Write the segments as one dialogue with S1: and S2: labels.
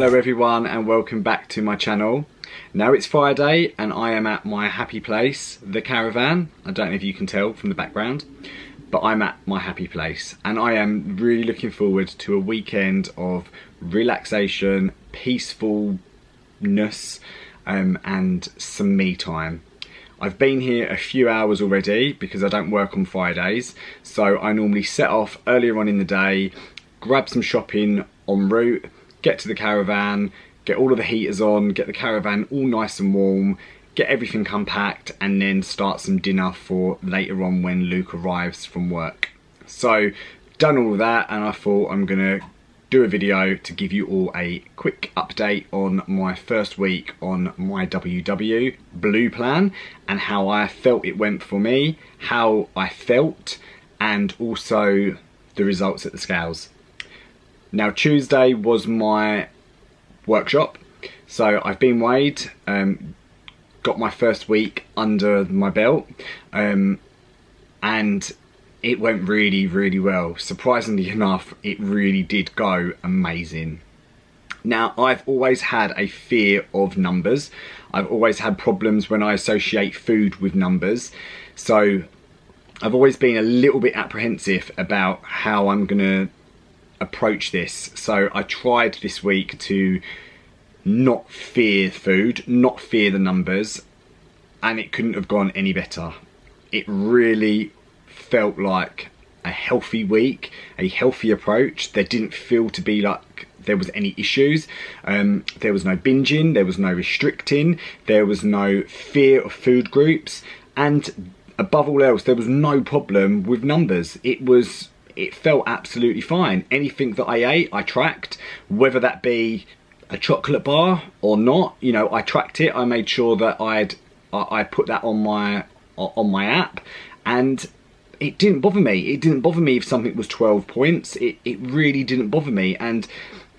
S1: Hello everyone and welcome back to my channel. Now it's Friday and I am at my happy place, the caravan. I don't know if you can tell from the background, but I'm at my happy place and I am really looking forward to a weekend of relaxation, peacefulness and some me time. I've been here a few hours already because I don't work on Fridays, so I normally set off earlier on in the day, grab some shopping en route, get to the caravan, get all of the heaters on, get the caravan all nice and warm, get everything unpacked, and then start some dinner for later on when Luke arrives from work. So, done all of that, and I thought I'm gonna do a video to give you all a quick update on my first week on MyWW Blue plan and how I felt it went for me, how I felt, and also the results at the scales. Now Tuesday was my workshop, so I've been weighed, got my first week under my belt, and it went really well. Surprisingly enough, it really did go amazing. Now I've always had a fear of numbers. I've always had problems when I associate food with numbers, so I've always been a little bit apprehensive about how I'm gonna approach this. So I tried this week to not fear food, not fear the numbers, and it couldn't have gone any better. It really felt like a healthy week, a healthy approach. There didn't feel to be like there was any issues. There was no binging, there was no restricting, there was no fear of food groups, and above all else, there was no problem with numbers. It felt absolutely fine. Anything that I ate, I tracked, whether that be a chocolate bar or not. You know, I tracked it. I made sure that I put that on my app, and it didn't bother me. It didn't bother me if something was 12 points. It really didn't bother me, and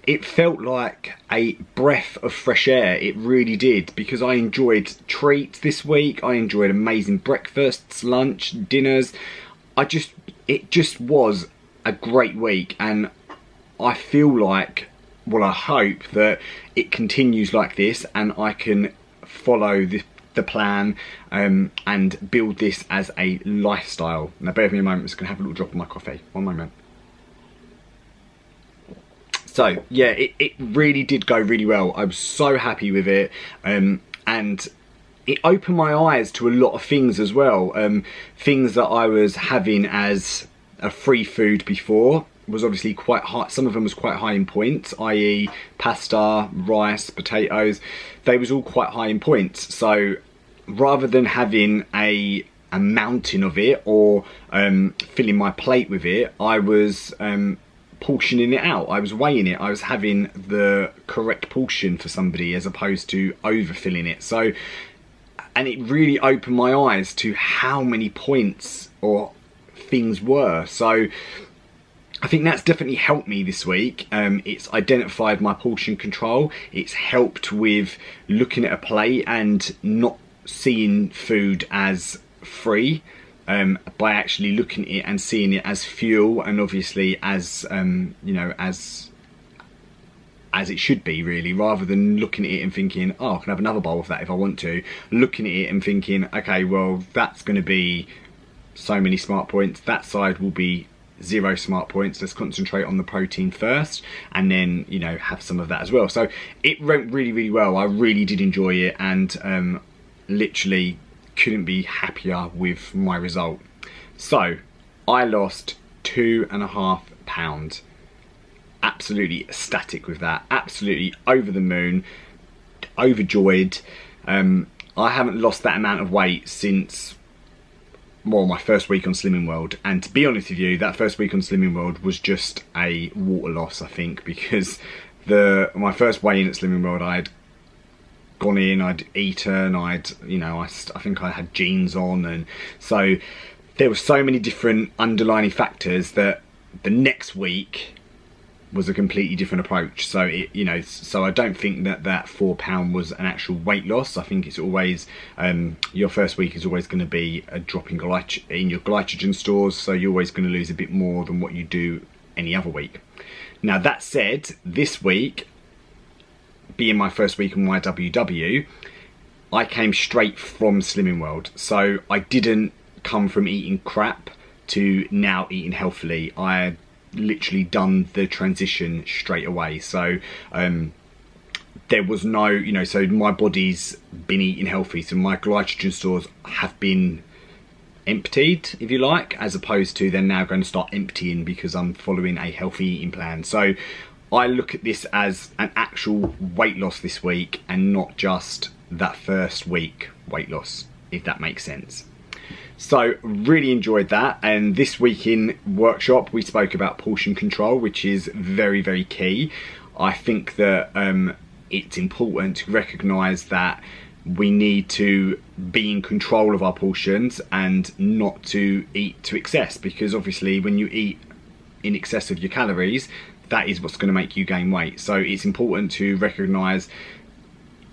S1: it felt like a breath of fresh air. It really did, because I enjoyed treats this week. I enjoyed amazing breakfasts, lunch, dinners. It just was a great week, and I feel like, well, I hope that it continues like this and I can follow the plan and build this as a lifestyle. Now bear with me a moment, I'm just going to have a little drop of my coffee. One moment. So yeah, it really did go really well. I was so happy with it, and it opened my eyes to a lot of things as well. Things that I was having as a free food before was obviously quite high. Some of them was quite high in points, i.e. pasta, rice, potatoes. They was all quite high in points. So rather than having a mountain of it or filling my plate with it, I was portioning it out. I was weighing it. I was having the correct portion for somebody as opposed to overfilling it. So, and it really opened my eyes to how many points or things were. So I think that's definitely helped me this week. It's identified my portion control. It's helped with looking at a plate and not seeing food as free, by actually looking at it and seeing it as fuel, and obviously as you know, as it should be, really, rather than looking at it and thinking, oh, I can have another bowl of that if I want to. Looking at it and thinking, okay, well, that's going to be so many smart points, that side will be 0 smart points. Let's concentrate on the protein first, and then, you know, have some of that as well. So it went really well. I really did enjoy it, and literally couldn't be happier with my result. So I lost 2.5 pounds. Absolutely ecstatic with that, absolutely over the moon, overjoyed. I haven't lost that amount of weight since, well, my first week on Slimming World, and to be honest with you, that first week on Slimming World was just a water loss, I think, because my first weigh-in at Slimming World, I'd gone in, I'd eaten, I think I had jeans on, and so there were so many different underlying factors that the next week was a completely different approach. So so I don't think that £4 was an actual weight loss. I think it's always your first week is always going to be a drop in your glycogen stores, so you're always going to lose a bit more than what you do any other week. Now that said, this week being my first week on MyWW, I came straight from Slimming World. So I didn't come from eating crap to now eating healthily. I literally done the transition straight away. So there was no, you know, so my body's been eating healthy, so my glycogen stores have been emptied, if you like, as opposed to they're now going to start emptying because I'm following a healthy eating plan. So I look at this as an actual weight loss this week and not just that first week weight loss, if that makes sense. So really enjoyed that, and this week in workshop we spoke about portion control, which is very, very key. I think that it's important to recognise that we need to be in control of our portions and not to eat to excess, because obviously when you eat in excess of your calories, that is what's going to make you gain weight. So it's important to recognise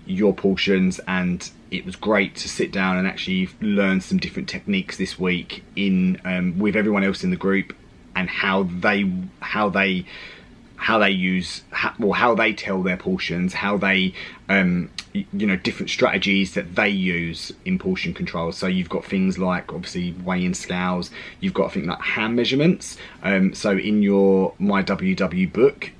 S1: your portions, and it was great to sit down and actually learn some different techniques this week in with everyone else in the group, and how they tell their portions, how they you know, different strategies that they use in portion control. So you've got things like obviously weighing scales, you've got things like hand measurements. So in your MyWW book,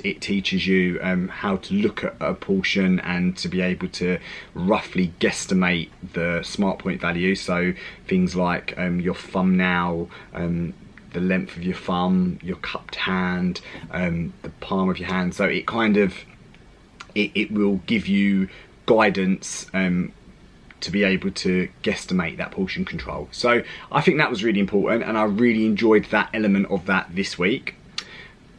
S1: it teaches you how to look at a portion and to be able to roughly guesstimate the smart point value. So things like your thumbnail, the length of your thumb, your cupped hand, the palm of your hand. So it kind of it will give you guidance to be able to guesstimate that portion control. So I think that was really important, and I really enjoyed that element of that this week.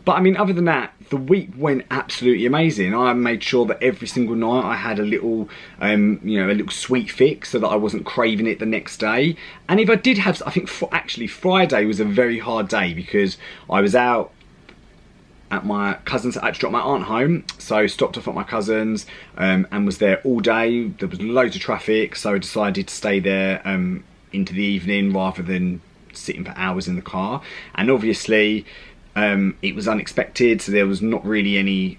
S1: But I mean, other than that, the week went absolutely amazing. I made sure that every single night I had a little, you know, a little sweet fix so that I wasn't craving it the next day. And if I did have, I think actually Friday was a very hard day because I was out at my cousin's. I had to drop my aunt home, so stopped off at my cousin's and was there all day. There was loads of traffic, so I decided to stay there into the evening rather than sitting for hours in the car. And obviously it was unexpected, so there was not really any,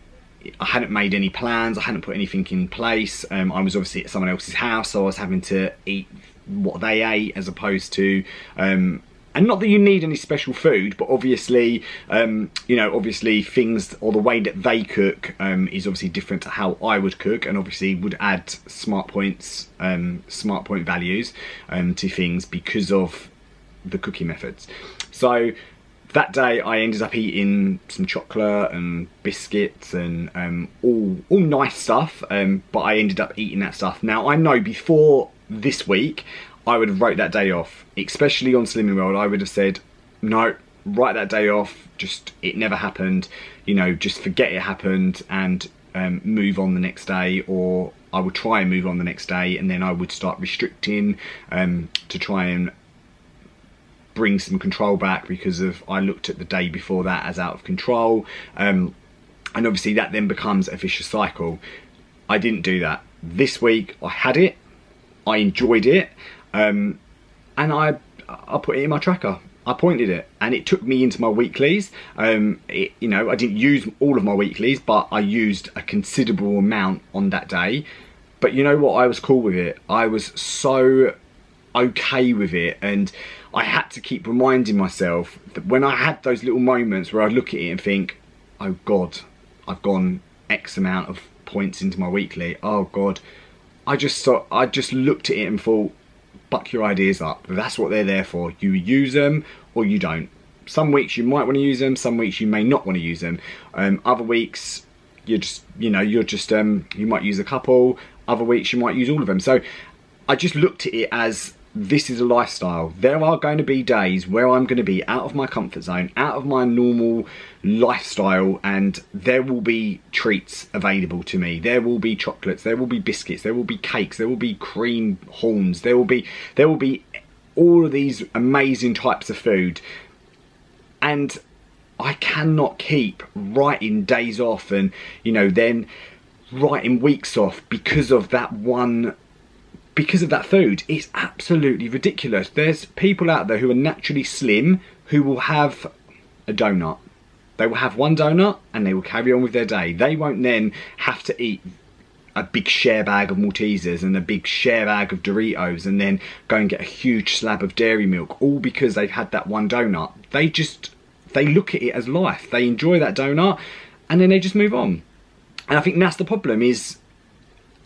S1: I hadn't made any plans, I hadn't put anything in place. I was obviously at someone else's house, so I was having to eat what they ate as opposed to and not that you need any special food, but obviously, you know, obviously things, or the way that they cook is obviously different to how I would cook, and obviously would add smart points, smart point values to things because of the cooking methods. So that day I ended up eating some chocolate and biscuits and all nice stuff, but I ended up eating that stuff. Now I know before this week I would have wrote that day off, especially on Slimming World. I would have said, no, write that day off, just, it never happened, you know, just forget it happened and move on the next day. Or I would try and move on the next day, and then I would start restricting to try and bring some control back, because of I looked at the day before that as out of control, and obviously that then becomes a vicious cycle. I didn't do that. This week I had it, I enjoyed it, and I put it in my tracker. I pointed it, and it took me into my weeklies. You know, I didn't use all of my weeklies, but I used a considerable amount on that day. But you know what, I was cool with it. I was so okay with it, and I had to keep reminding myself that when I had those little moments where I'd look at it and think, oh God, I've gone X amount of points into my weekly, oh God, I just looked at it and thought, buck your ideas up. That's what they're there for. You use them or you don't. Some weeks you might want to use them, some weeks you may not want to use them. Other weeks you're just, you know, you might use a couple. Other weeks you might use all of them. So I just looked at it as, this is a lifestyle. There are going to be days where I'm going to be out of my comfort zone, out of my normal lifestyle, and there will be treats available to me. There will be chocolates, there will be biscuits, there will be cakes, there will be cream horns, there will be all of these amazing types of food. And I cannot keep writing days off and, you know, then writing weeks off because of that one, because of that food. It's absolutely ridiculous. There's people out there who are naturally slim who will have a donut. They will have one donut and they will carry on with their day. They won't then have to eat a big share bag of Maltesers and a big share bag of Doritos and then go and get a huge slab of dairy milk, all because they've had that one donut. They look at it as life. They enjoy that donut and then they just move on. And I think that's the problem, is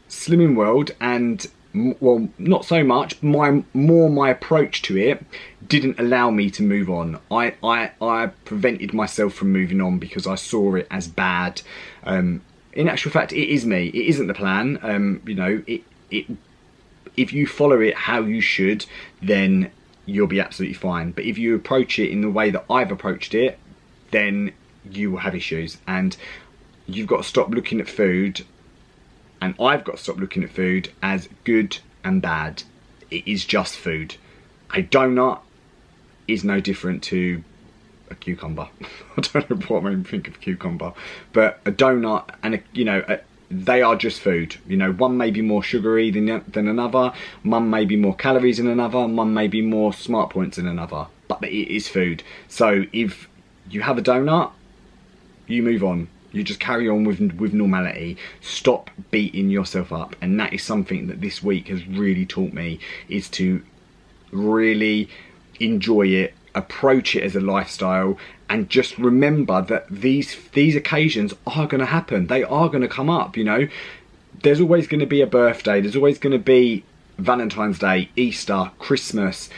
S1: Slimming World, and well, not so much, my approach to it didn't allow me to move on. I prevented myself from moving on because I saw it as bad. In actual fact, it is me. It isn't the plan. You know, if you follow it how you should, then you'll be absolutely fine. But if you approach it in the way that I've approached it, then you will have issues. And you've got to stop looking at food, and I've got to stop looking at food as good and bad. It is just food. A donut is no different to a cucumber. I don't know what made me think of cucumber, but a donut and they are just food. You know, one may be more sugary than another, one may be more calories than another, one may be more smart points than another, but it is food. So if you have a donut, you move on. You just carry on with normality. Stop beating yourself up. And that is something that this week has really taught me, is to really enjoy it, approach it as a lifestyle, and just remember that these occasions are going to happen. They are going to come up, you know. There's always going to be a birthday. There's always going to be Valentine's Day, Easter, Christmas.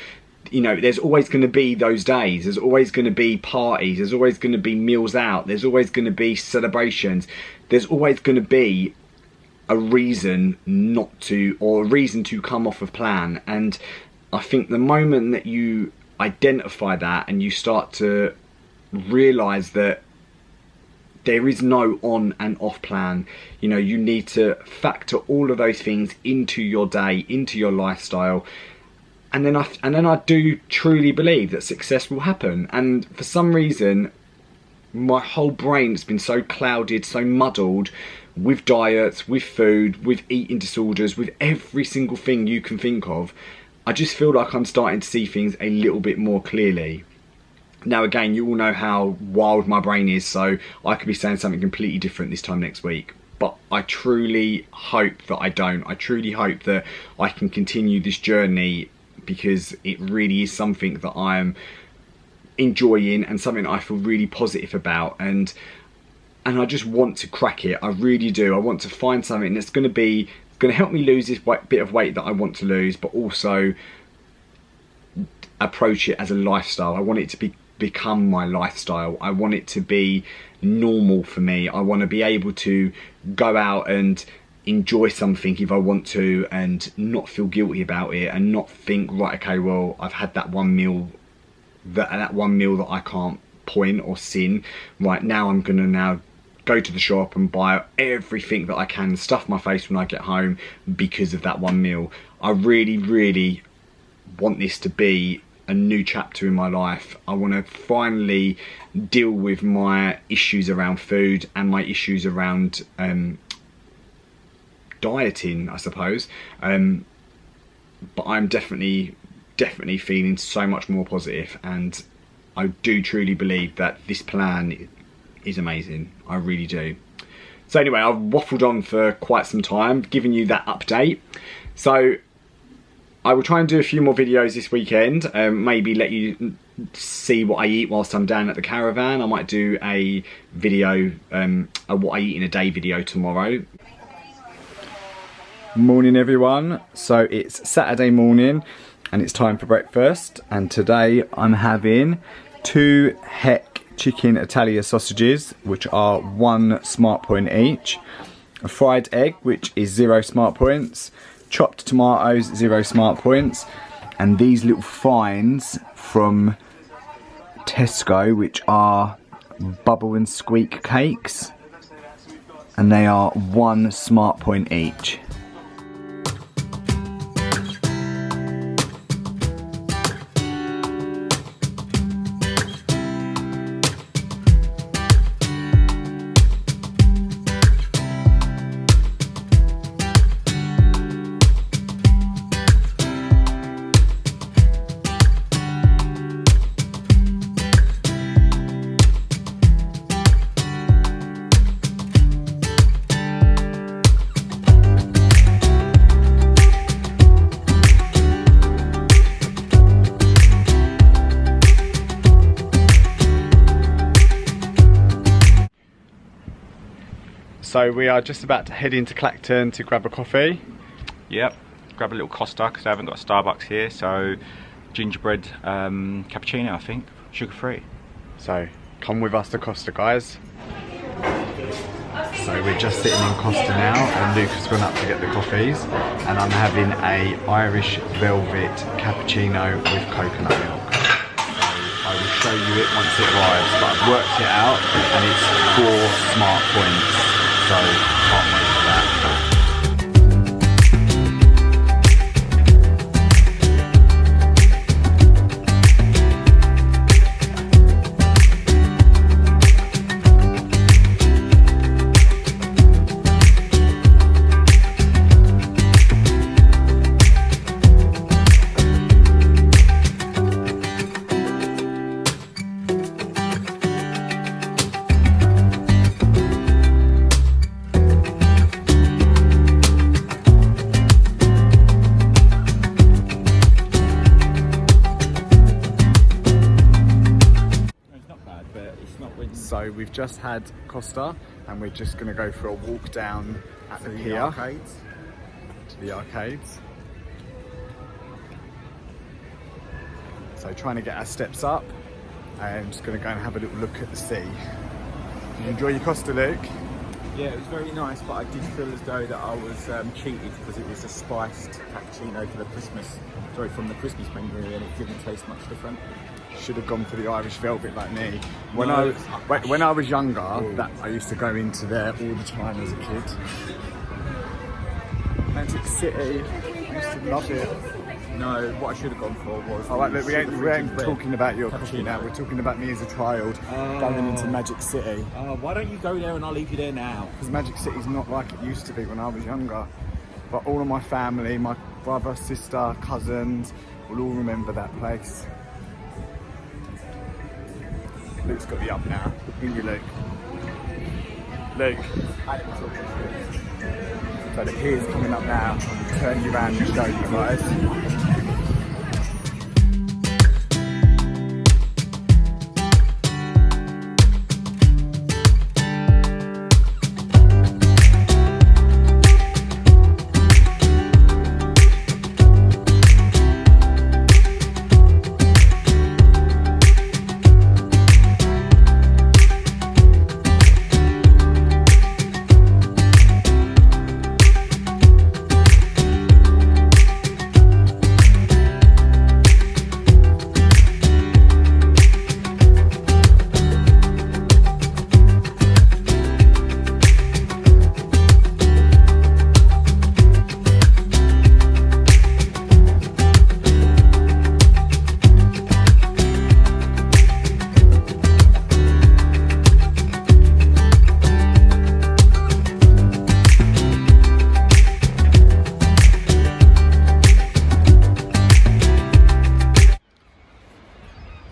S1: You know, there's always going to be those days. There's always going to be parties. There's always going to be meals out. There's always going to be celebrations. There's always going to be a reason not to, or a reason to come off of plan. And I think the moment that you identify that and you start to realise that there is no on and off plan, you know, you need to factor all of those things into your day, into your lifestyle. And then I do truly believe that success will happen. And for some reason, my whole brain's been so clouded, so muddled with diets, with food, with eating disorders, with every single thing you can think of. I just feel like I'm starting to see things a little bit more clearly. Now again, you all know how wild my brain is, so I could be saying something completely different this time next week. But I truly hope that I don't. I truly hope that I can continue this journey, because it really is something that I'm enjoying and something that I feel really positive about, and I just want to crack it. I really do. I want to find something that's going to help me lose this bit of weight that I want to lose, but also approach it as a lifestyle. I want it to become my lifestyle. I want it to be normal for me. I want to be able to go out and enjoy something if I want to, and not feel guilty about it, and not think, right, okay, well, I've had that one meal that I can't point or sin. Right, now I'm gonna now go to the shop and buy everything that I can, stuff my face when I get home because of that one meal. I really, really want this to be a new chapter in my life. I want to finally deal with my issues around food and my issues around dieting, I suppose, but I'm definitely feeling so much more positive, and I do truly believe that this plan is amazing. I really do. So anyway, I've waffled on for quite some time, giving you that update. So I will try and do a few more videos this weekend, maybe let you see what I eat whilst I'm down at the caravan. I might do a video, a what I eat in a day video tomorrow. Morning everyone, so it's Saturday morning and it's time for breakfast, and today I'm having 2 Heck chicken Italia sausages, which are 1 smart point each, a fried egg which is 0 smart points, chopped tomatoes 0 smart points, and these little finds from Tesco which are bubble and squeak cakes, and they are 1 smart point each. So we are just about to head into Clacton to grab a coffee.
S2: Yep, grab a little Costa because I haven't got a Starbucks here. So gingerbread cappuccino, I think, sugar-free.
S1: So come with us to Costa, guys. So we're just sitting in Costa now, and Luke has gone up to get the coffees, and I'm having a Irish velvet cappuccino with coconut milk. So I will show you it once it arrives, but I've worked it out and it's 4 smart points, so can't wait for that. So we've just had Costa, and we're just going to go for a walk down at the pier arcades. To the arcades. So trying to get our steps up, and just going to go and have a little look at the sea. Did you enjoy your Costa, Luke?
S3: Yeah, it was very nice, but I did feel as though that I was cheated because it was a spiced cappuccino for the from the Christmas menu, and it didn't taste much different.
S1: Should have gone for the Irish velvet like me. When I was younger, I used to go into there all the time as a kid. Magic City, I used to love it.
S3: No, what I should have gone for was...
S1: Alright, look, we ain't talking about your coffee now, we're talking about me as a child going into Magic City.
S3: Why don't you go there and I'll leave you there now?
S1: Because Magic City's not like it used to be when I was younger. But all of my family, my brother, sister, cousins, will all remember that place. Luke's got the up now. In you, Luke. Luke. So the pier's coming up now. I'll turn you around and show you guys.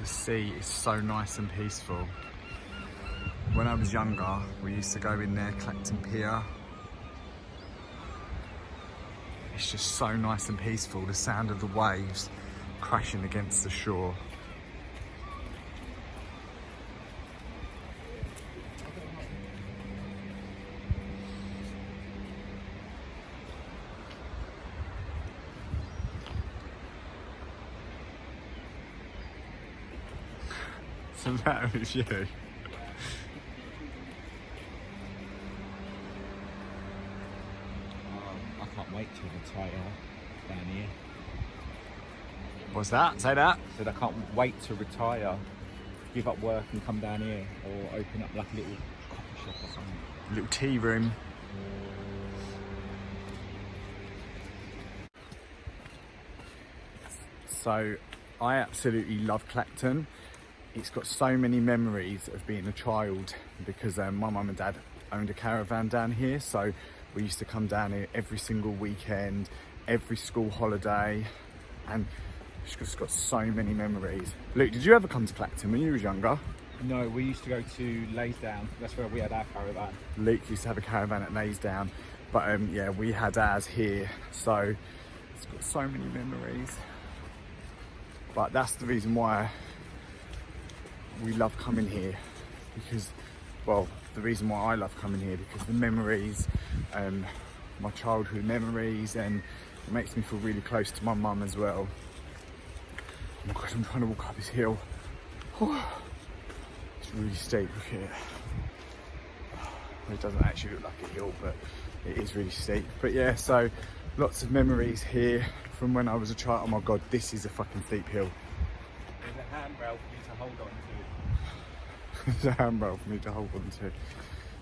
S1: Sea is so nice and peaceful. When I was younger, we used to go in there, Clacton Pier. It's just so nice and peaceful, the sound of the waves crashing against the shore. What's the matter with you?
S3: I can't wait to retire down here.
S1: What's that? Say that?
S3: I said I can't wait to retire, give up work and come down here, or open up like a little coffee shop or something.
S1: A little tea room. So I absolutely love Clacton. It's got so many memories of being a child because my mum and dad owned a caravan down here, so we used to come down here every single weekend, every school holiday, and it's just got so many memories. Luke, did you ever come to Clacton when you was younger?
S3: No, we used to go to Laysdown. That's where we had our caravan.
S1: Luke used to have a caravan at Laysdown, but yeah, we had ours here, so it's got so many memories. But that's the reason why we love coming here, because
S3: well, the reason why I love coming here, because the memories, my childhood memories, and it makes me feel really close to my mum as well. Oh my gosh, I'm trying to walk up this hill. It's really steep, look at it. It doesn't actually look like a hill, but it is really steep. But yeah, so lots of memories here from when I was a child. Oh my god, this is a fucking steep hill.
S2: There's a handrail for you to hold on to.
S3: There's a handrail for me to hold on to.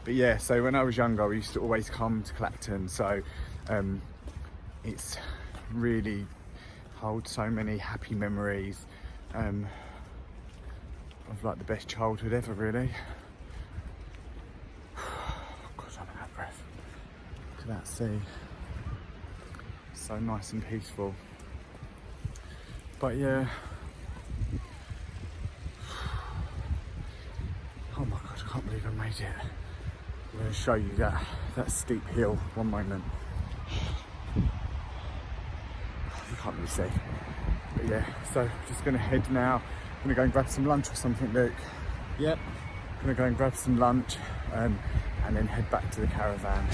S3: But yeah, so when I was younger, I used to always come to Clacton, so it's really holds so many happy memories of like the best childhood ever, really. God, I'm out of breath. Look at that sea. So nice and peaceful. But yeah. Oh my god, I can't believe I made it. I'm going to show you that steep hill. One moment. You can't really see. But yeah, so just going to head now. I'm going to go and grab some lunch or something, Luke. Yep. I'm going to go and grab some lunch and then head back to the caravan.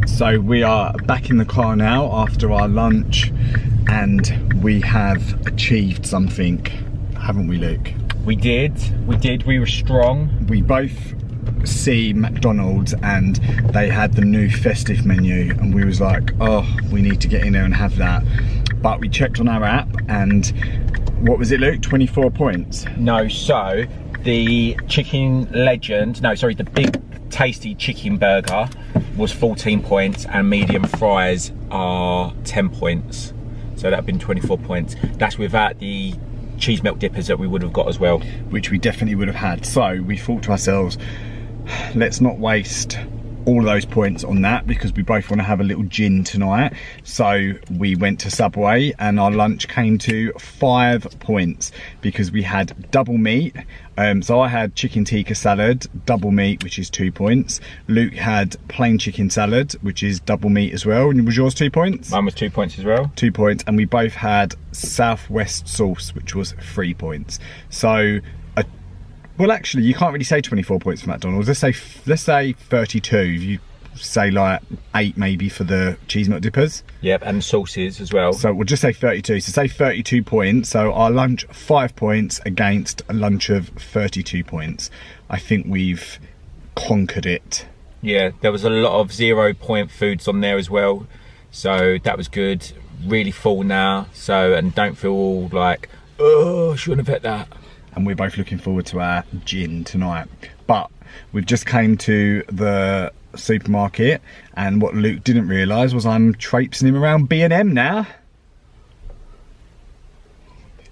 S1: So we are back in the car now after our lunch, and we have achieved something, haven't we, Luke?
S2: We did. We were strong.
S1: We both see McDonald's and they had the new festive menu, and we was like, oh, we need to get in there and have that. But we checked on our app, and what was it, Luke? 24 points?
S2: No, so the chicken legend, no, sorry, the big tasty chicken burger was 14 points, and medium fries are 10 points. So that'd been 24 points. That's without the cheese melt dippers that we would have got as well.
S1: Which we definitely would have had. So we thought to ourselves, let's not waste all of those points on that, because we both want to have a little gin tonight. So we went to Subway, and our lunch came to 5 points because we had double meat. So I had chicken tikka salad, double meat, which is 2 points. Luke had plain chicken salad, which is double meat as well. And was yours 2 points?
S2: Mine was 2 points as well.
S1: 2 points. And we both had Southwest sauce, which was 3 points. So well, actually, you can't really say 24 points for McDonald's. Let's say 32. You say like 8 maybe for the cheese melt dippers.
S2: Yep, and sauces as well.
S1: So we'll just say 32. So say 32 points. So our lunch 5 points against a lunch of 32 points. I think we've conquered it.
S2: Yeah, there was a lot of 0 point foods on there as well. So that was good. Really full now. So, and don't feel all like, oh, shouldn't have had that.
S1: And we're both looking forward to our gin tonight. But we've just came to the supermarket, and what Luke didn't realise was I'm traipsing him around B&M now.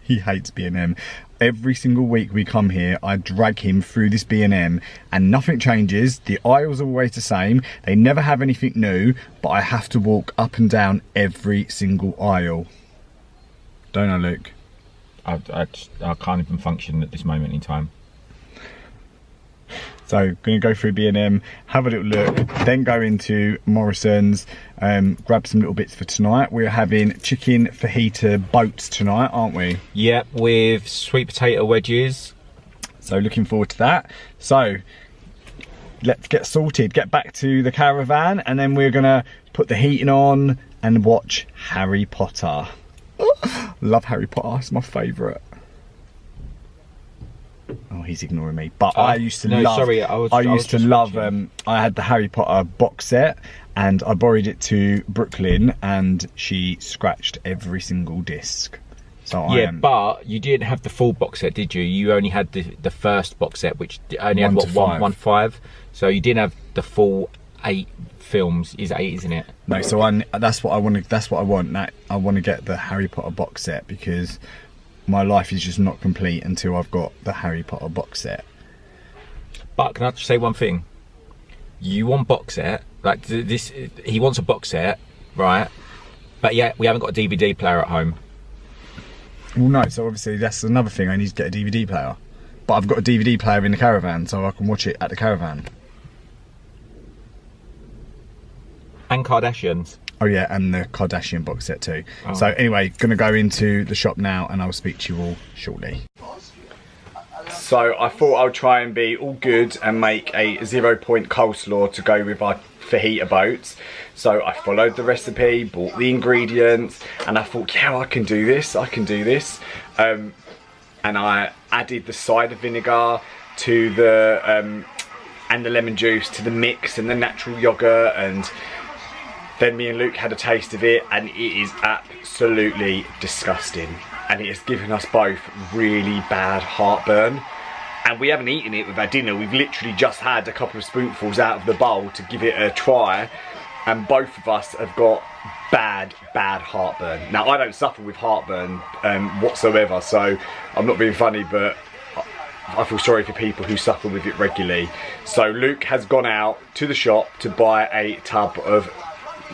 S1: He hates B&M. Every single week we come here, I drag him through this B&M, and nothing changes. The aisles are always the same. They never have anything new, but I have to walk up and down every single aisle. Don't I, Luke?
S2: I can't even function at this moment in time.
S1: So going to go through B&M, have a little look, then go into Morrison's, grab some little bits for tonight. We're having chicken fajita boats tonight, aren't we?
S2: Yep, with sweet potato wedges.
S1: So looking forward to that. So let's get sorted, get back to the caravan, and then we're going to put the heating on and watch Harry Potter. Love Harry Potter, it's my favourite. Oh, he's ignoring me. But I used to love. Sorry, I used to love. I had the Harry Potter box set, and I borrowed it to Brooklyn, and she scratched every single disc. So
S2: yeah, but you didn't have the full box set, did you? You only had the first box set, which only had what 5. So you didn't have the full 8 films. Is 8, isn't it?
S1: No. So that's what I want. That's what I want. I want to get the Harry Potter box set, because my life is just not complete until I've got the Harry Potter box set.
S2: But can I just say one thing? You want box set, like this, he wants a box set, right? But yeah, we haven't got a DVD player at home.
S1: Well, no, so obviously that's another thing, I need to get a DVD player.
S3: but I've got a DVD player in the caravan, so I can watch it at the caravan.
S2: And Kardashians.
S3: Oh yeah, and the Kardashian box set too.
S2: Oh.
S3: So anyway, gonna go into the shop now and I'll speak to you all shortly. So I thought I would try and be all good and make a 0 point coleslaw to go with our fajita boats. So I followed the recipe, bought the ingredients, and I thought, yeah, I can do this, and I added the cider vinegar to the, and the lemon juice to the mix and the natural yogurt, and then me and Luke had a taste of it, and it is absolutely disgusting. And it has given us both really bad heartburn. And we haven't eaten it with our dinner. We've literally just had a couple of spoonfuls out of the bowl to give it a try. And both of us have got bad heartburn. Now, I don't suffer with heartburn whatsoever, so I'm not being funny, but I feel sorry for people who suffer with it regularly. So Luke has gone out to the shop to buy a tub of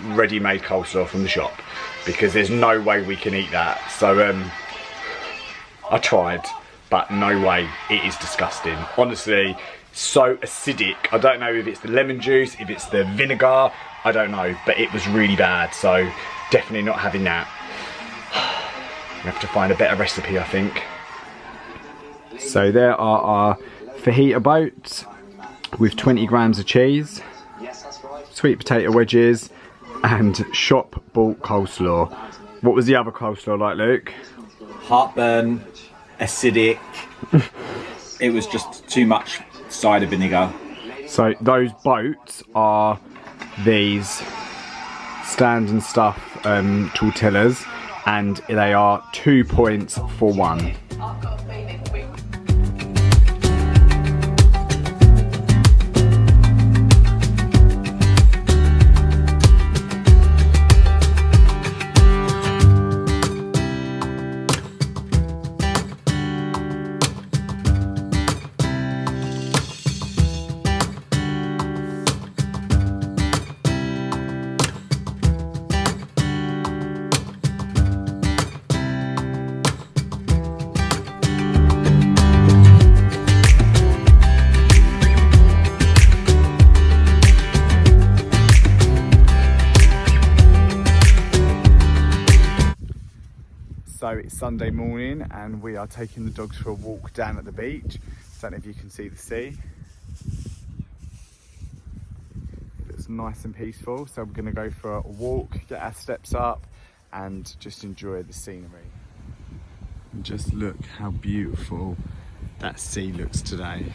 S3: ready-made coleslaw from the shop, because there's no way we can eat that. So I tried, but no way. It is disgusting. Honestly, so acidic. I don't know if it's the lemon juice, if it's the vinegar, I don't know, but it was really bad, so definitely not having that. We have to find a better recipe, I think. So there are our fajita boats with 20 grams of cheese, sweet potato wedges, and shop bought coleslaw. What was the other coleslaw like, Luke?
S2: Heartburn, acidic. It was just too much cider vinegar.
S3: So those boats are these Stand and Stuff tortillas, and they are 2 points for one. So it's Sunday morning and we are taking the dogs for a walk down at the beach. Don't know if you can see the sea. It's nice and peaceful, so we're going to go for a walk, get our steps up and just enjoy the scenery. And just look how beautiful that sea looks today.